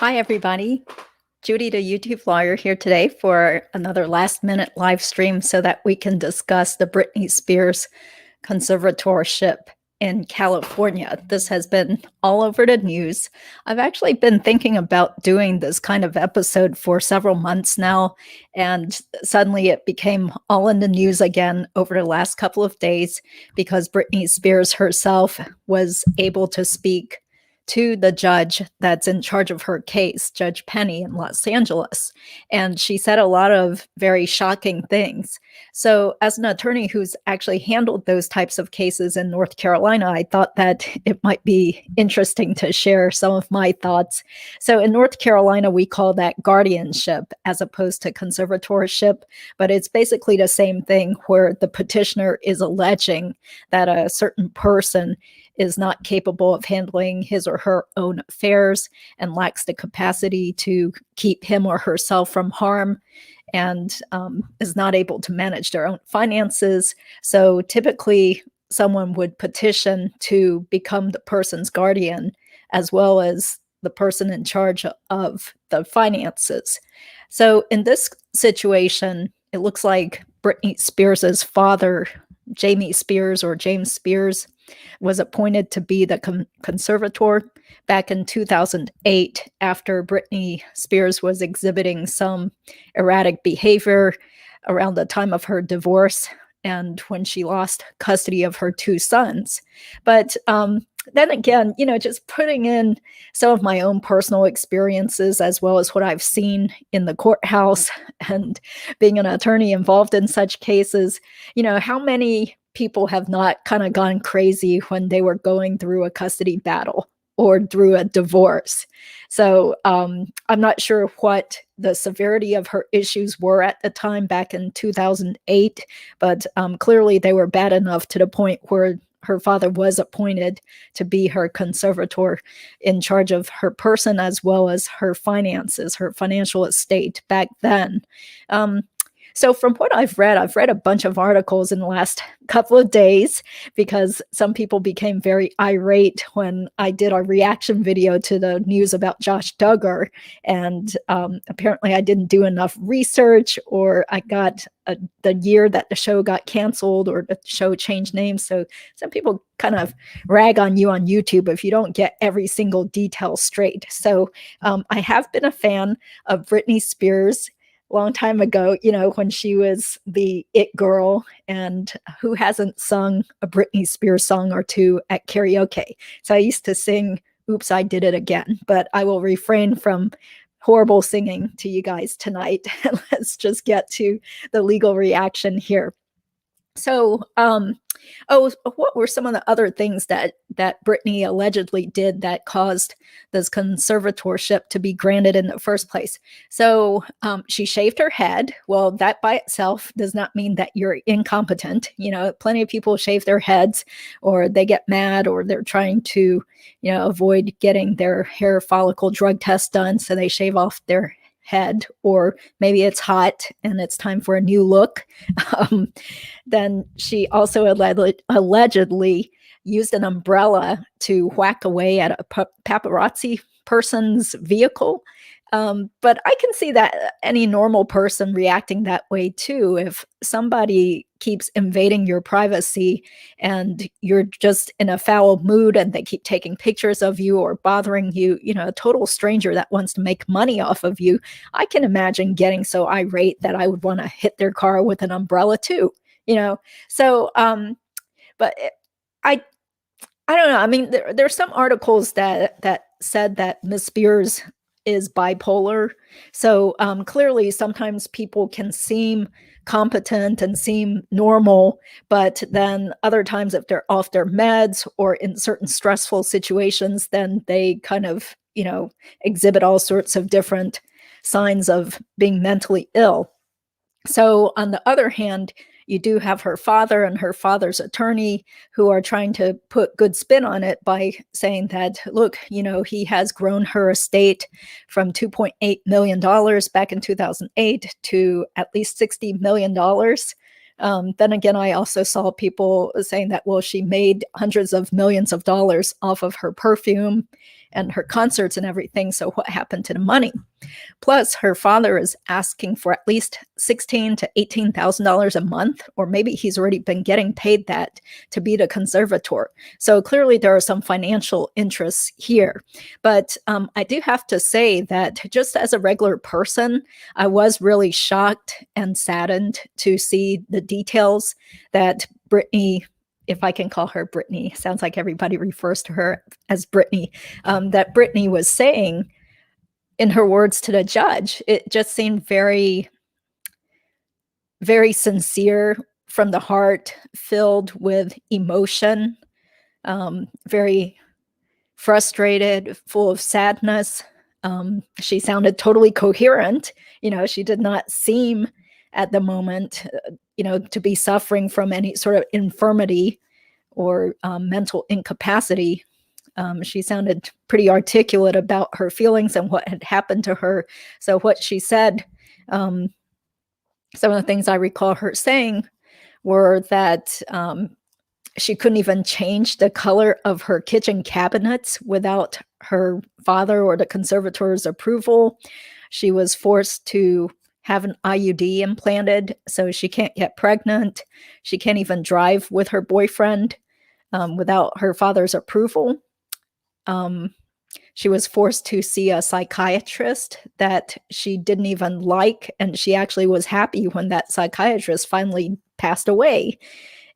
Hi, everybody. Judy, the YouTube lawyer, here today for another last-minute live stream so that we can discuss the Britney Spears conservatorship in California. This has been all over the news. I've actually been thinking about doing this kind of episode for several months now, and suddenly it became all in the news again over the last couple of days because Britney Spears herself was able to speak to the judge that's in charge of her case, Judge Penny in Los Angeles. And she said a lot of very shocking things. So, as an attorney who's actually handled those types of cases in North Carolina, I thought that it might be interesting to share some of my thoughts. So, in North Carolina, we call that guardianship as opposed to conservatorship, but it's basically the same thing where the petitioner is alleging that a certain person is not capable of handling his or her own affairs and lacks the capacity to keep him or herself from harm and is not able to manage their own finances. So typically, someone would petition to become the person's guardian as well as the person in charge of the finances. So in this situation, it looks like Britney Spears's father, Jamie Spears or James Spears, was appointed to be the conservator back in 2008 after Britney Spears was exhibiting some erratic behavior around the time of her divorce and when she lost custody of her two sons. But then again, just putting in some of my own personal experiences as well as what I've seen in the courthouse and being an attorney involved in such cases, how many people have not kind of gone crazy when they were going through a custody battle or through a divorce. So I'm not sure what the severity of her issues were at the time back in 2008, but clearly they were bad enough to the point where her father was appointed to be her conservator in charge of her person as well as her finances, her financial estate back then. So from what I've read a bunch of articles in the last couple of days because some people became very irate when I did a reaction video to the news about Josh Duggar. And apparently I didn't do enough research, or I got the year that the show got canceled or the show changed names. So some people kind of rag on you on YouTube if you don't get every single detail straight. So I have been a fan of Britney Spears long time ago, when she was the it girl, and who hasn't sung a Britney Spears song or two at karaoke? So I used to sing Oops, I Did It Again, but I will refrain from horrible singing to you guys tonight. Let's just get to the legal reaction here. So, what were some of the other things that Britney allegedly did that caused this conservatorship to be granted in the first place? So, she shaved her head. Well, that by itself does not mean that you're incompetent. Plenty of people shave their heads, or they get mad, or they're trying to, avoid getting their hair follicle drug test done, so they shave off their head, or maybe it's hot and it's time for a new look. Then she also allegedly used an umbrella to whack away at a paparazzi person's vehicle. But I can see that any normal person reacting that way too. If somebody keeps invading your privacy and you're just in a foul mood and they keep taking pictures of you or bothering you, a total stranger that wants to make money off of you, I can imagine getting so irate that I would want to hit their car with an umbrella too, So, but I don't know. I mean, there's some articles that said that Miss Spears is bipolar. So clearly, sometimes people can seem competent and seem normal, but then other times, if they're off their meds or in certain stressful situations, then they kind of, exhibit all sorts of different signs of being mentally ill. So on the other hand, you do have her father and her father's attorney who are trying to put good spin on it by saying that, look, he has grown her estate from $2.8 million back in 2008 to at least $60 million Then again, I also saw people saying that, well, she made hundreds of millions of dollars off of her perfume and her concerts and everything. So what happened to the money? Plus, her father is asking for at least $16,000 to $18,000 a month, or maybe he's already been getting paid that to be the conservator. So clearly, there are some financial interests here. But I do have to say that just as a regular person, I was really shocked and saddened to see the details that Britney, if I can call her Britney, sounds like everybody refers to her as Britney, that Britney was saying in her words to the judge. It just seemed very, very sincere, from the heart, filled with emotion, very frustrated, full of sadness. She sounded totally coherent. She did not seem at the moment, to be suffering from any sort of infirmity or mental incapacity. She sounded pretty articulate about her feelings and what had happened to her. So what she said, some of the things I recall her saying were that she couldn't even change the color of her kitchen cabinets without her father or the conservator's approval. She was forced to have an IUD implanted, so she can't get pregnant. She can't even drive with her boyfriend without her father's approval. She was forced to see a psychiatrist that she didn't even like, and she actually was happy when that psychiatrist finally passed away.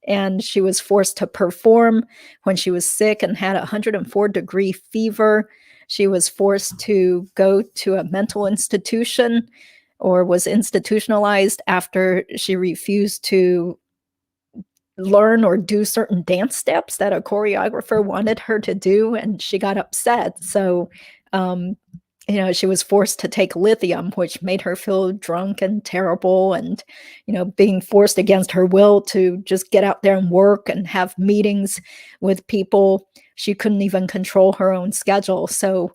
And she was forced to perform when she was sick and had a 104-degree fever. She was forced to go to a mental institution or was institutionalized after she refused to learn or do certain dance steps that a choreographer wanted her to do, and she got upset. So, she was forced to take lithium, which made her feel drunk and terrible, and, being forced against her will to just get out there and work and have meetings with people. She couldn't even control her own schedule. So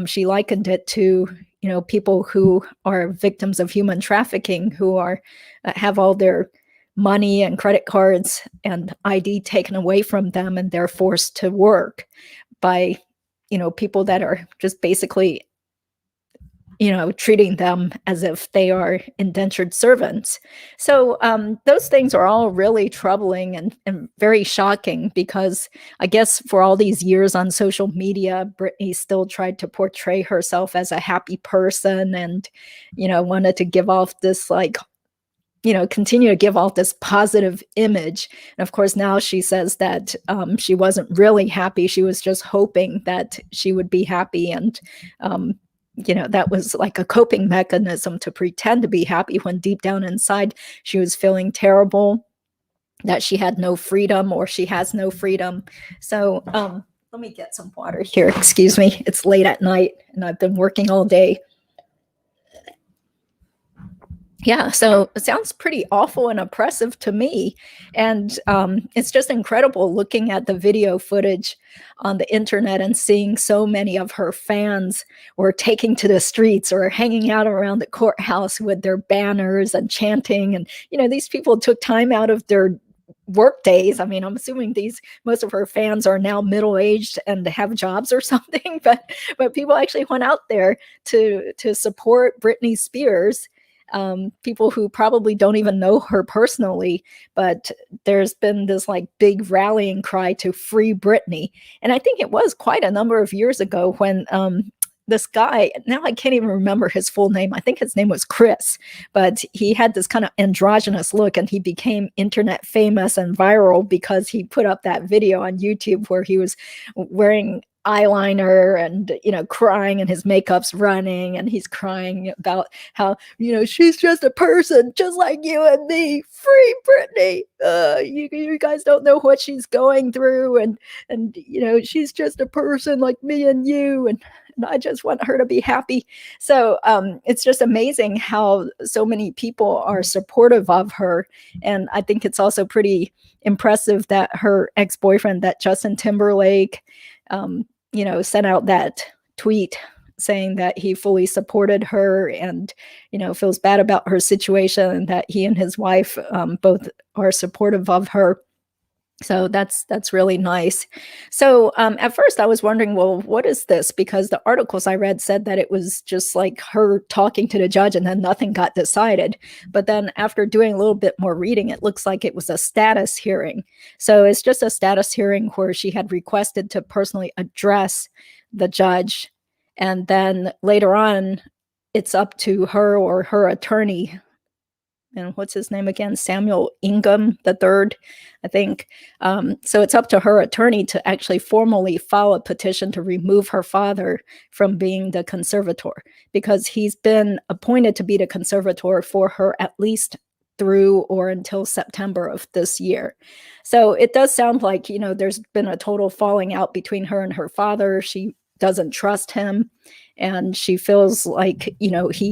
she likened it to, people who are victims of human trafficking, who are have all their money and credit cards and ID taken away from them, and they're forced to work by, people that are just basically, treating them as if they are indentured servants. So those things are all really troubling and very shocking, because I guess for all these years on social media, Britney still tried to portray herself as a happy person and, wanted to give off this continue to give off this positive image. And of course, now she says that she wasn't really happy. She was just hoping that she would be happy. And, that was like a coping mechanism to pretend to be happy when deep down inside she was feeling terrible, that she had no freedom, or she has no freedom. So let me get some water here. Excuse me. It's late at night and I've been working all day. Yeah, so it sounds pretty awful and oppressive to me. And it's just incredible looking at the video footage on the internet and seeing so many of her fans were taking to the streets or hanging out around the courthouse with their banners and chanting. And, these people took time out of their work days. I mean, I'm assuming most of her fans are now middle-aged and have jobs or something, but people actually went out there to support Britney Spears. People who probably don't even know her personally, but there's been this big rallying cry to free Britney. And I think it was quite a number of years ago when this guy, now I can't even remember his full name. I think his name was Chris, but he had this kind of androgynous look, and he became internet famous and viral because he put up that video on YouTube where he was wearing eyeliner and crying, and his makeup's running, and he's crying about how she's just a person just like you and me, free Britney, you guys don't know what she's going through, and she's just a person like me and you, and I just want her to be happy. So it's just amazing how so many people are supportive of her. And I think it's also pretty impressive that her ex-boyfriend, that Justin Timberlake, sent out that tweet saying that he fully supported her and, feels bad about her situation, and that he and his wife both are supportive of her. So that's really nice. So at first I was wondering, well, what is this? Because the articles I read said that it was just like her talking to the judge and then nothing got decided. But then after doing a little bit more reading, it looks like it was a status hearing. So it's just a status hearing where she had requested to personally address the judge. And then later on, it's up to her or her attorney, and what's his name again? Samuel Ingham III, I think. So it's up to her attorney to actually formally file a petition to remove her father from being the conservator, because he's been appointed to be the conservator for her at least through or until September of this year. So it does sound like, there's been a total falling out between her and her father. She doesn't trust him, and she feels like, he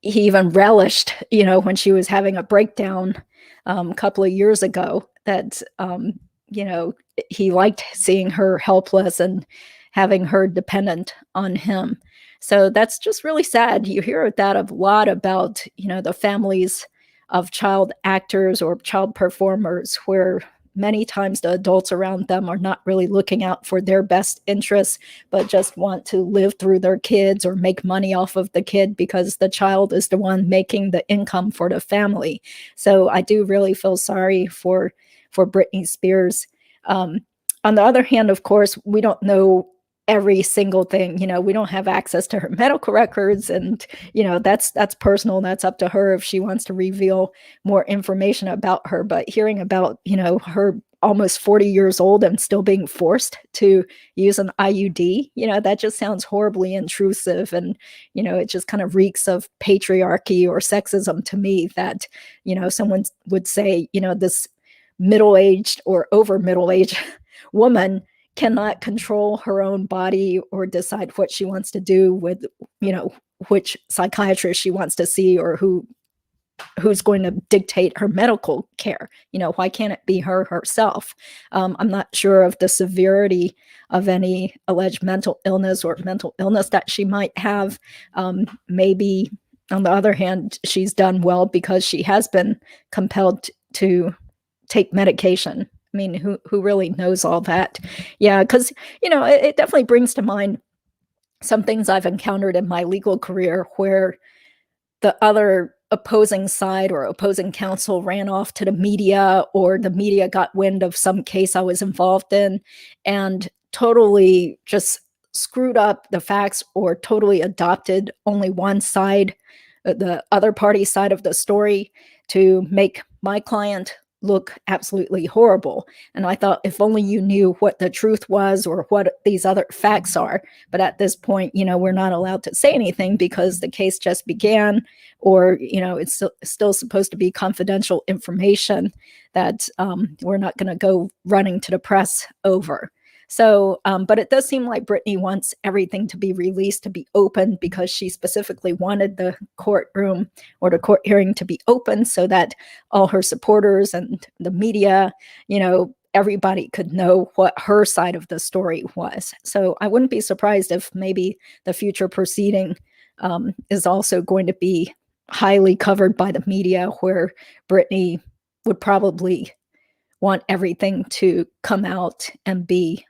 even relished, when she was having a breakdown a couple of years ago, that, he liked seeing her helpless and having her dependent on him. So that's just really sad. You hear that a lot about, the families of child actors or child performers, where many times the adults around them are not really looking out for their best interests, but just want to live through their kids or make money off of the kid because the child is the one making the income for the family. So I do really feel sorry for Britney Spears. On the other hand, of course, we don't know every single thing. We don't have access to her medical records, and that's personal. That's up to her if she wants to reveal more information about her. But hearing about her almost 40 years old and still being forced to use an IUD, that just sounds horribly intrusive, and it just kind of reeks of patriarchy or sexism to me, that someone would say this middle-aged or over middle-aged woman cannot control her own body or decide what she wants to do with, which psychiatrist she wants to see, or who's going to dictate her medical care. Why can't it be her herself? I'm not sure of the severity of any alleged mental illness or mental illness that she might have. Maybe, on the other hand, she's done well because she has been compelled to take medication. I mean, who really knows all that? Yeah, because, it definitely brings to mind some things I've encountered in my legal career, where the other opposing side or opposing counsel ran off to the media, or the media got wind of some case I was involved in and totally just screwed up the facts, or totally adopted only one side, the other party's side of the story, to make my client look absolutely horrible. And I thought, if only you knew what the truth was or what these other facts are. But at this point, we're not allowed to say anything because the case just began, or, it's still supposed to be confidential information that we're not going to go running to the press over. So, but it does seem like Britney wants everything to be released, to be open, because she specifically wanted the courtroom or the court hearing to be open so that all her supporters and the media, everybody could know what her side of the story was. So I wouldn't be surprised if maybe the future proceeding is also going to be highly covered by the media, where Britney would probably want everything to come out and be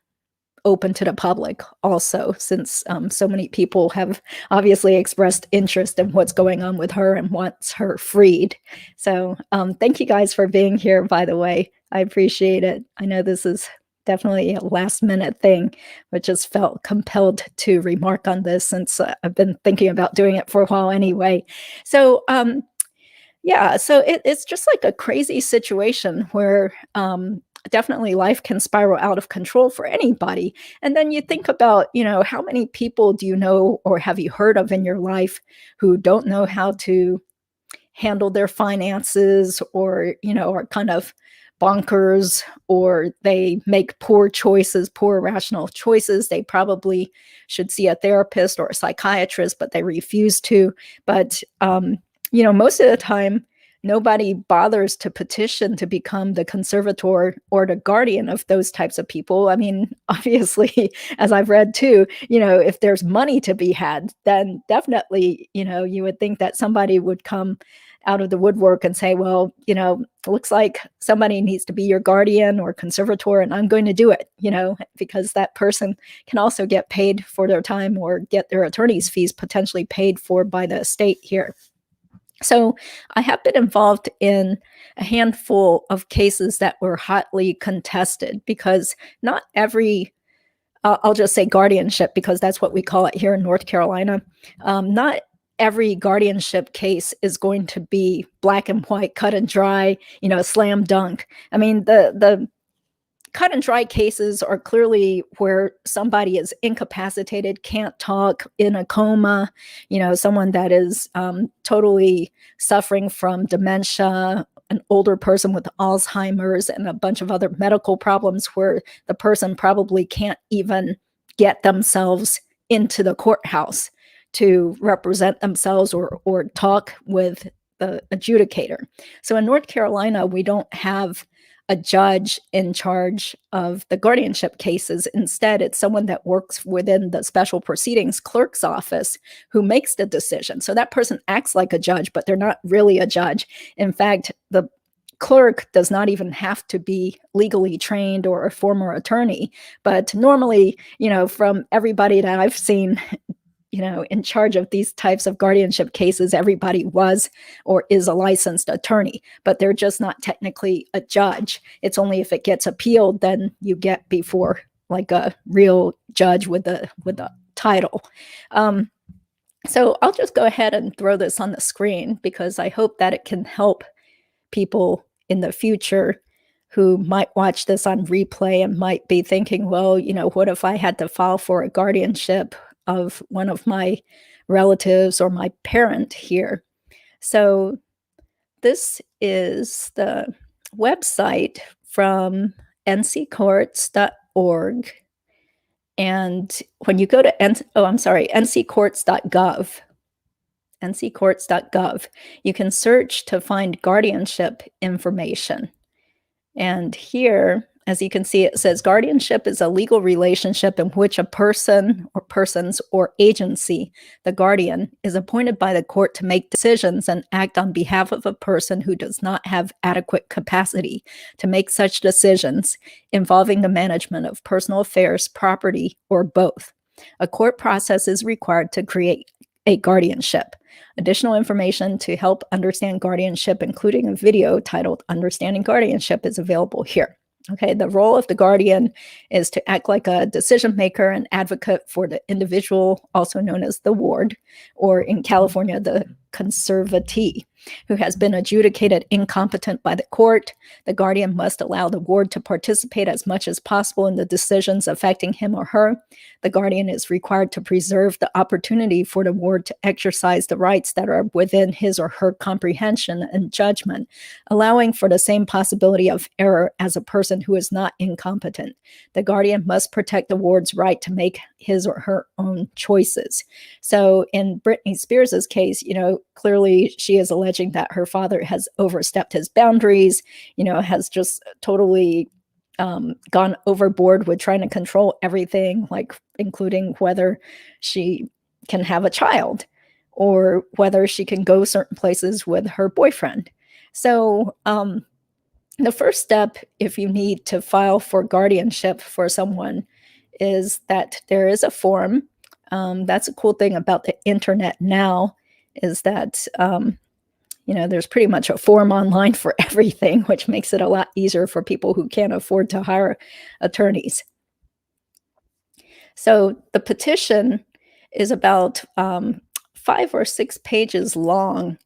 open to the public also, since so many people have obviously expressed interest in what's going on with her and wants her freed. So thank you guys for being here, by the way. I appreciate it. I know this is definitely a last minute thing, but just felt compelled to remark on this since I've been thinking about doing it for a while anyway. So yeah, so it's just like a crazy situation where definitely life can spiral out of control for anybody. And then you think about, how many people do you know or have you heard of in your life who don't know how to handle their finances, or, are kind of bonkers, or they make poor choices, poor irrational choices. They probably should see a therapist or a psychiatrist, but they refuse to. But, most of the time, nobody bothers to petition to become the conservator or the guardian of those types of people. I mean, obviously, as I've read too, if there's money to be had, then definitely, you would think that somebody would come out of the woodwork and say, well, it looks like somebody needs to be your guardian or conservator, and I'm going to do it, because that person can also get paid for their time or get their attorney's fees potentially paid for by the state here. So I have been involved in a handful of cases that were hotly contested because not every, I'll just say guardianship because that's what we call it here in North Carolina. Not every guardianship case is going to be black and white, cut and dry, slam dunk. I mean, the cut and dry cases are clearly where somebody is incapacitated, can't talk, in a coma, someone that is totally suffering from dementia, an older person with Alzheimer's and a bunch of other medical problems where the person probably can't even get themselves into the courthouse to represent themselves or talk with the adjudicator. So in North Carolina, we don't have a judge in charge of the guardianship cases. Instead, it's someone that works within the special proceedings clerk's office who makes the decision. So that person acts like a judge, but they're not really a judge. In fact, the clerk does not even have to be legally trained or a former attorney. But normally, from everybody that I've seen, in charge of these types of guardianship cases, everybody was or is a licensed attorney, but they're just not technically a judge. It's only if it gets appealed, then you get before like a real judge with a title. So I'll just go ahead and throw this on the screen because I hope that it can help people in the future who might watch this on replay and might be thinking, well, what if I had to file for a guardianship of one of my relatives or my parent here? So this is the website from nccourts.org. And when you go to nccourts.gov, nccourts.gov, you can search to find guardianship information. And here, as you can see, it says guardianship is a legal relationship in which a person or persons or agency, the guardian, is appointed by the court to make decisions and act on behalf of a person who does not have adequate capacity to make such decisions involving the management of personal affairs, property, or both. A court process is required to create a guardianship. Additional information to help understand guardianship, including a video titled Understanding Guardianship, is available here. Okay, the role of the guardian is to act like a decision maker and advocate for the individual, also known as the ward, or in California, the conservatee, who has been adjudicated incompetent by the court. The guardian must allow the ward to participate as much as possible in the decisions affecting him or her. The guardian is required to preserve the opportunity for the ward to exercise the rights that are within his or her comprehension and judgment, allowing for the same possibility of error as a person who is not incompetent. The guardian must protect the ward's right to make his or her own choices. So in Britney Spears's case, clearly she is alleging that her father has overstepped his boundaries, has just totally gone overboard with trying to control everything, like including whether she can have a child or whether she can go certain places with her boyfriend. So the first step, if you need to file for guardianship for someone, is that there is a form. That's a cool thing about the internet now, is that there's pretty much a form online for everything, which makes it a lot easier for people who can't afford to hire attorneys. So the petition is about 5 or 6 pages long,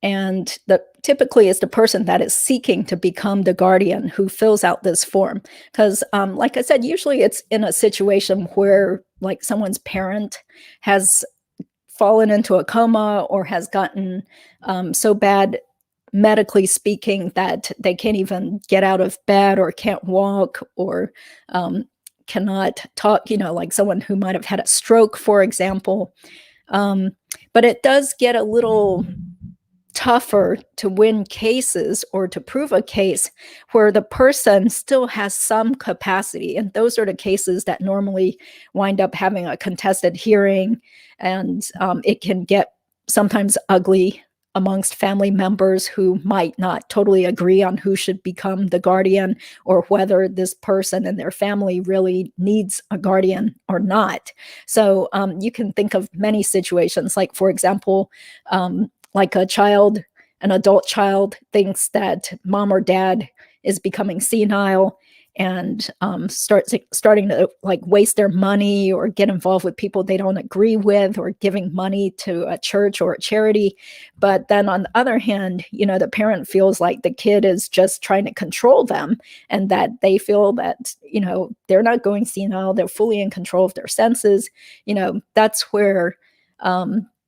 and typically it's the person that is seeking to become the guardian who fills out this form. Because like I said, usually it's in a situation where like someone's parent has fallen into a coma or has gotten so bad medically speaking that they can't even get out of bed or can't walk or cannot talk, like someone who might have had a stroke, for example. But it does get a little tougher to win cases or to prove a case where the person still has some capacity. And those are the cases that normally wind up having a contested hearing, and it can get sometimes ugly amongst family members who might not totally agree on who should become the guardian, or whether this person and their family really needs a guardian or not. So you can think of many situations, like, for example, like an adult child thinks that mom or dad is becoming senile, and starting to like waste their money or get involved with people they don't agree with, or giving money to a church or a charity. But then on the other hand, the parent feels like the kid is just trying to control them, and that they feel that, they're not going senile, they're fully in control of their senses. That's where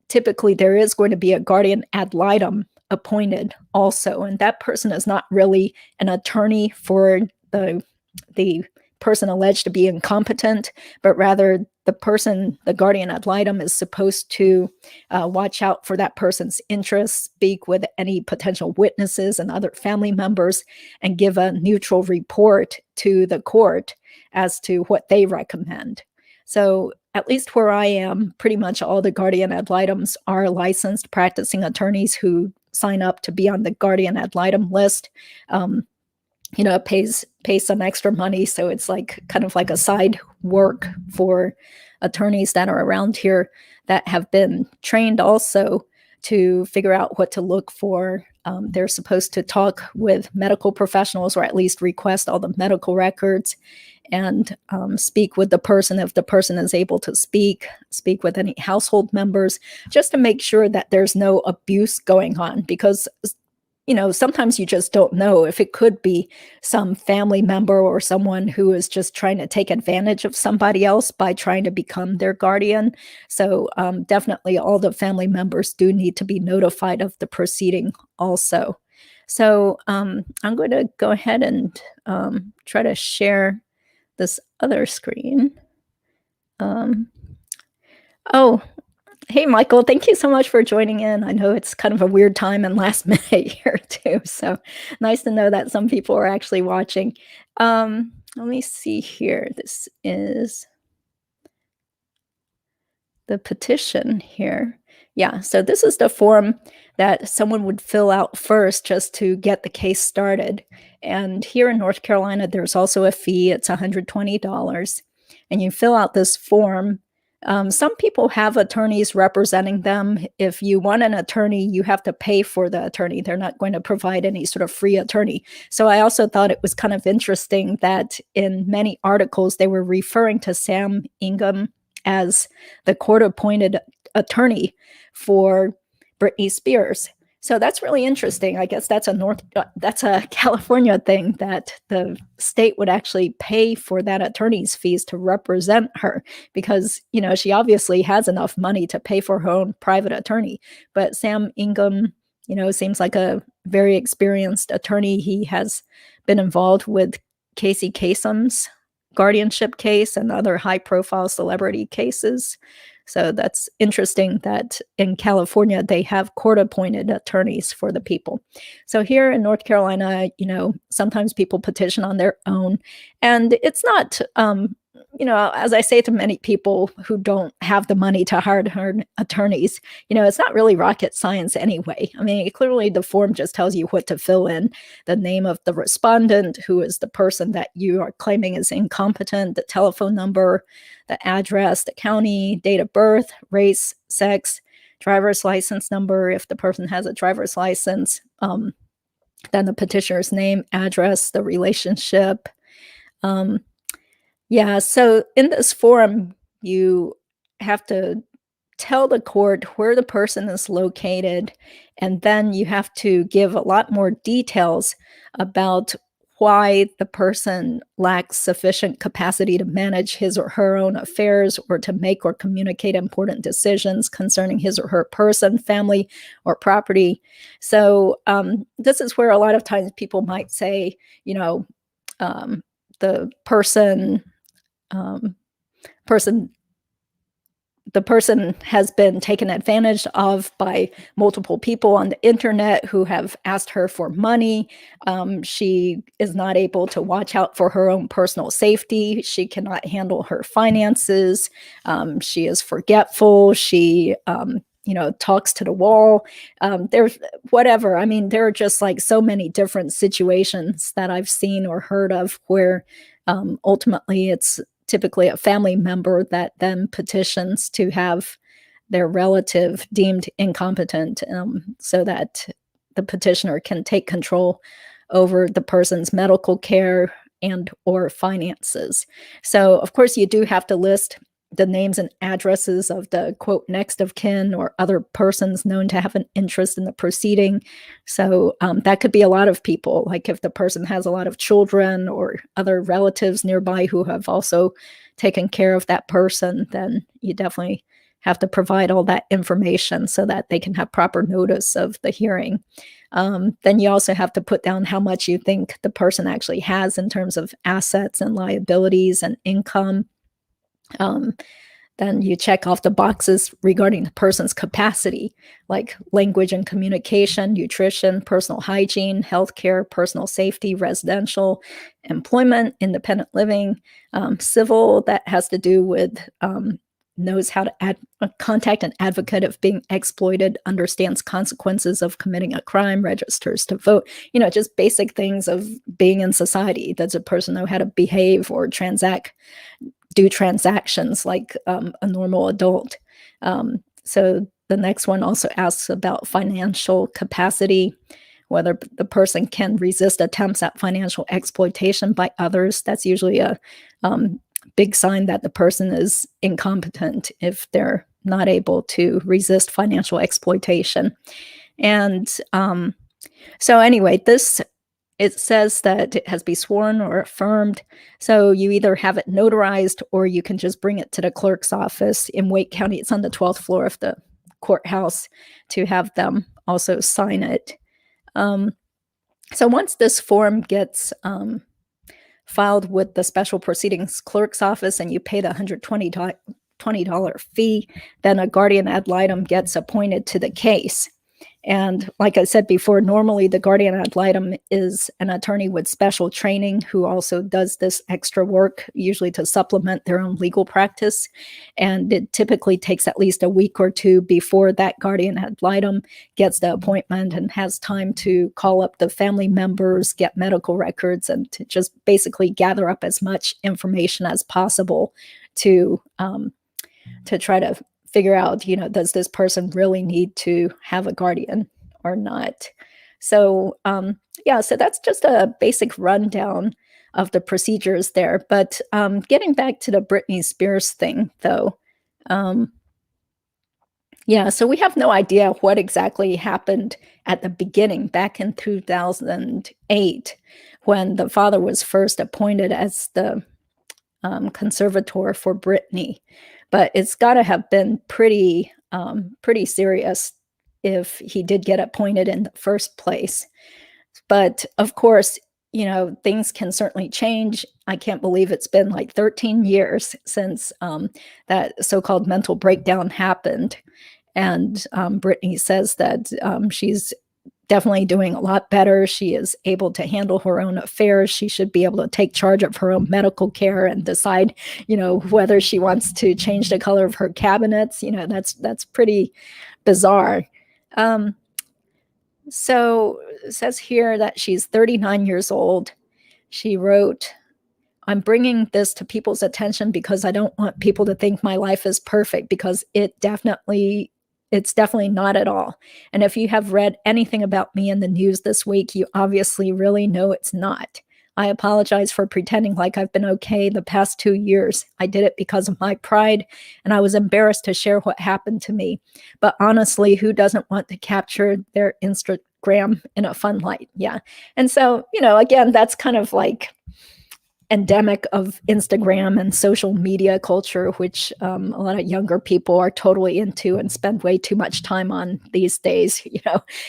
typically there is going to be a guardian ad litem appointed also. And that person is not really an attorney for the person alleged to be incompetent, but rather the guardian ad litem, is supposed to watch out for that person's interests, speak with any potential witnesses and other family members, and give a neutral report to the court as to what they recommend. So at least where I am, pretty much all the guardian ad litems are licensed practicing attorneys who sign up to be on the guardian ad litem list. It pays some extra money, so it's like kind of like a side work for attorneys that are around here that have been trained also to figure out what to look for. They're supposed to talk with medical professionals, or at least request all the medical records, and speak with the person if the person is able to speak with any household members, just to make sure that there's no abuse going on. Because sometimes you just don't know if it could be some family member or someone who is just trying to take advantage of somebody else by trying to become their guardian. So definitely all the family members do need to be notified of the proceeding also. So I'm going to go ahead and try to share this other screen. Oh, hey, Michael, thank you so much for joining in. I know it's kind of a weird time and last minute here too, so nice to know that some people are actually watching. Let me see here. This is the petition here. Yeah, so this is the form that someone would fill out first just to get the case started. And here in North Carolina, there's also a fee. It's $120. And you fill out this form. Some people have attorneys representing them. If you want an attorney, you have to pay for the attorney. They're not going to provide any sort of free attorney. So I also thought it was kind of interesting that in many articles, they were referring to Sam Ingham as the court-appointed attorney for Britney Spears. So that's really interesting. I guess that's a California thing, that the state would actually pay for that attorney's fees to represent her, because she obviously has enough money to pay for her own private attorney. But Sam Ingham, seems like a very experienced attorney. He has been involved with Casey Kasem's Guardianship case and other high-profile celebrity cases. So that's interesting that in California, they have court-appointed attorneys for the people. So here in North Carolina, sometimes people petition on their own. And it's not, as I say to many people who don't have the money to hire attorneys, it's not really rocket science anyway. I mean, clearly the form just tells you what to fill in: the name of the respondent, who is the person that you are claiming is incompetent, the telephone number, the address, the county, date of birth, race, sex, driver's license number, if the person has a driver's license, then the petitioner's name, address, the relationship. Yeah, so in this form, you have to tell the court where the person is located, and then you have to give a lot more details about why the person lacks sufficient capacity to manage his or her own affairs, or to make or communicate important decisions concerning his or her person, family, or property. So this is where a lot of times people might say, the person the person has been taken advantage of by multiple people on the internet who have asked her for money. She is not able to watch out for her own personal safety. She cannot handle her finances. She is forgetful. She, talks to the wall. There's whatever. I mean, there are just like so many different situations that I've seen or heard of where ultimately it's typically a family member that then petitions to have their relative deemed incompetent, so that the petitioner can take control over the person's medical care and or finances. So of course you do have to list the names and addresses of the quote next of kin or other persons known to have an interest in the proceeding. So that could be a lot of people, like if the person has a lot of children or other relatives nearby who have also taken care of that person, then you definitely have to provide all that information so that they can have proper notice of the hearing. Then you also have to put down how much you think the person actually has in terms of assets and liabilities and income. Then you check off the boxes regarding the person's capacity, like language and communication, nutrition, personal hygiene, healthcare, personal safety, residential, employment, independent living, civil, that has to do with knows how to contact an advocate if being exploited, understands consequences of committing a crime, registers to vote, just basic things of being in society. Does a person know how to behave or do transactions like a normal adult? So the next one also asks about financial capacity, whether the person can resist attempts at financial exploitation by others. That's usually a big sign that the person is incompetent if they're not able to resist financial exploitation. And so anyway, it says that it has to be sworn or affirmed. So you either have it notarized or you can just bring it to the clerk's office in Wake County. It's on the 12th floor of the courthouse to have them also sign it. So once this form gets filed with the special proceedings clerk's office and you pay the $120 fee, then a guardian ad litem gets appointed to the case. And like I said before, normally the guardian ad litem is an attorney with special training who also does this extra work, usually to supplement their own legal practice. And it typically takes at least a week or two before that guardian ad litem gets the appointment and has time to call up the family members, get medical records, and to just basically gather up as much information as possible to try to figure out, does this person really need to have a guardian or not? So, so that's just a basic rundown of the procedures there. But getting back to the Britney Spears thing, though, so we have no idea what exactly happened at the beginning, back in 2008, when the father was first appointed as the conservator for Britney. But it's got to have been pretty serious if he did get appointed in the first place. But of course, things can certainly change. I can't believe it's been like 13 years since that so-called mental breakdown happened. And Britney says that she's definitely doing a lot better. She is able to handle her own affairs. She should be able to take charge of her own medical care and decide, whether she wants to change the color of her cabinets. That's pretty bizarre. So it says here that she's 39 years old. She wrote, "I'm bringing this to people's attention because I don't want people to think my life is perfect, because it's definitely not at all. And if you have read anything about me in the news this week, you obviously really know it's not. I apologize for pretending like I've been okay the past 2 years. I did it because of my pride, and I was embarrassed to share what happened to me. But honestly, who doesn't want to capture their Instagram in a fun light?" Yeah. And so, again, that's kind of like endemic of Instagram and social media culture, which a lot of younger people are totally into and spend way too much time on these days.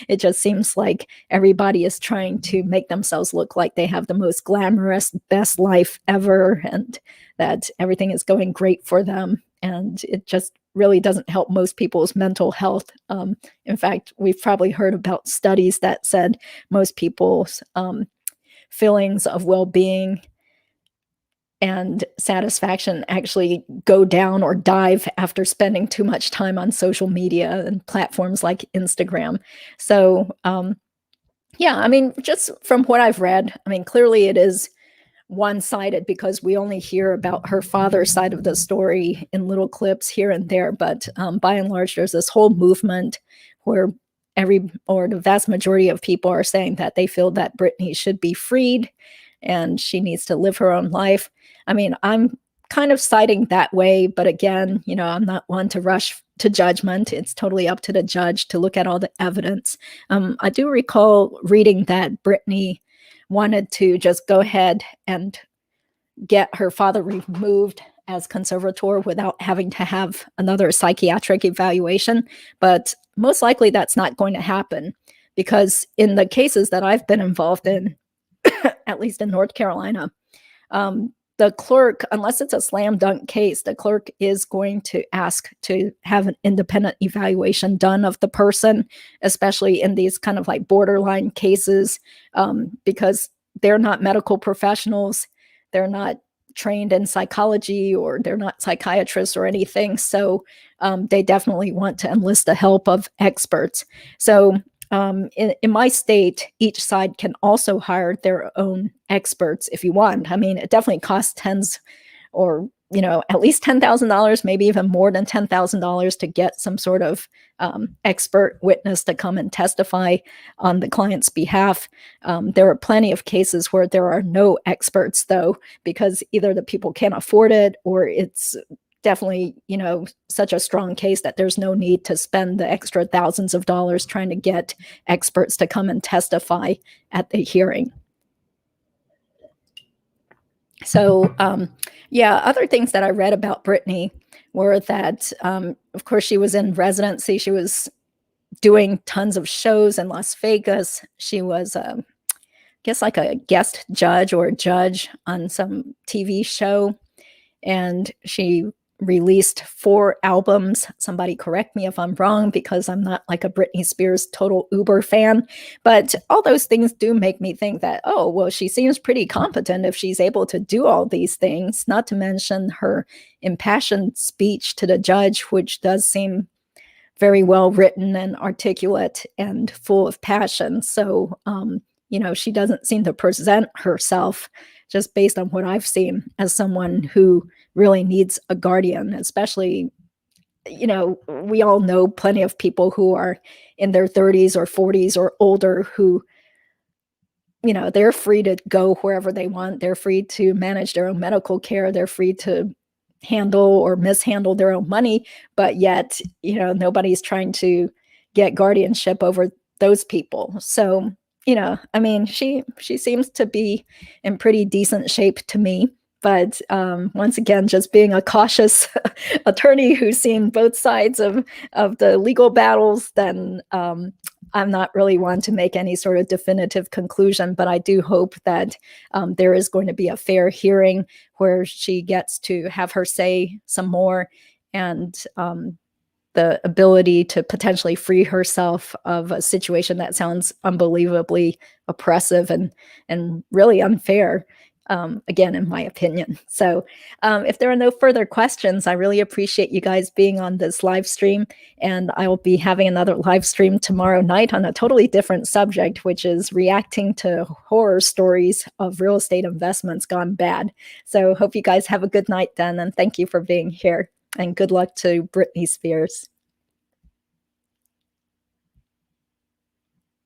It just seems like everybody is trying to make themselves look like they have the most glamorous, best life ever, and that everything is going great for them. And it just really doesn't help most people's mental health. In fact, we've probably heard about studies that said most people's feelings of well-being and satisfaction actually go down or dive after spending too much time on social media and platforms like Instagram. So, yeah, I mean, just from what I've read, I mean, clearly it is one-sided because we only hear about her father's side of the story in little clips here and there. But by and large, there's this whole movement where the vast majority of people are saying that they feel that Britney should be freed and she needs to live her own life. I mean, I'm kind of siding that way, but again, I'm not one to rush to judgment. It's totally up to the judge to look at all the evidence. I do recall reading that Britney wanted to just go ahead and get her father removed as conservator without having to have another psychiatric evaluation. But most likely that's not going to happen because in the cases that I've been involved in, at least in North Carolina, the clerk, unless it's a slam dunk case, the clerk is going to ask to have an independent evaluation done of the person, especially in these kind of like borderline cases, because they're not medical professionals. They're not trained in psychology or they're not psychiatrists or anything. So they definitely want to enlist the help of experts. So in my state, each side can also hire their own experts if you want. I mean, it definitely costs tens or, at least $10,000, maybe even more than $10,000 to get some sort of expert witness to come and testify on the client's behalf. There are plenty of cases where there are no experts, though, because either the people can't afford it or it's definitely, such a strong case that there's no need to spend the extra thousands of dollars trying to get experts to come and testify at the hearing. So, other things that I read about Britney were that, of course, she was in residency. She was doing tons of shows in Las Vegas. She was, I guess, like a guest judge or a judge on some TV show. And she released 4 albums. Somebody correct me if I'm wrong because I'm not like a Britney Spears total Uber fan. But all those things do make me think that, oh, well, she seems pretty competent if she's able to do all these things, not to mention her impassioned speech to the judge, which does seem very well written and articulate and full of passion. So, she doesn't seem to present herself, just based on what I've seen, as someone who really needs a guardian, especially, we all know plenty of people who are in their 30s or 40s or older who, they're free to go wherever they want. They're free to manage their own medical care. They're free to handle or mishandle their own money, but yet, nobody's trying to get guardianship over those people. So, I mean, she seems to be in pretty decent shape to me. But once again, just being a cautious attorney who's seen both sides of the legal battles, then I'm not really one to make any sort of definitive conclusion. But I do hope that there is going to be a fair hearing where she gets to have her say some more and the ability to potentially free herself of a situation that sounds unbelievably oppressive and really unfair, again, in my opinion. So if there are no further questions, I really appreciate you guys being on this live stream. And I will be having another live stream tomorrow night on a totally different subject, which is reacting to horror stories of real estate investments gone bad. So hope you guys have a good night then. And thank you for being here. And good luck to Britney Spears.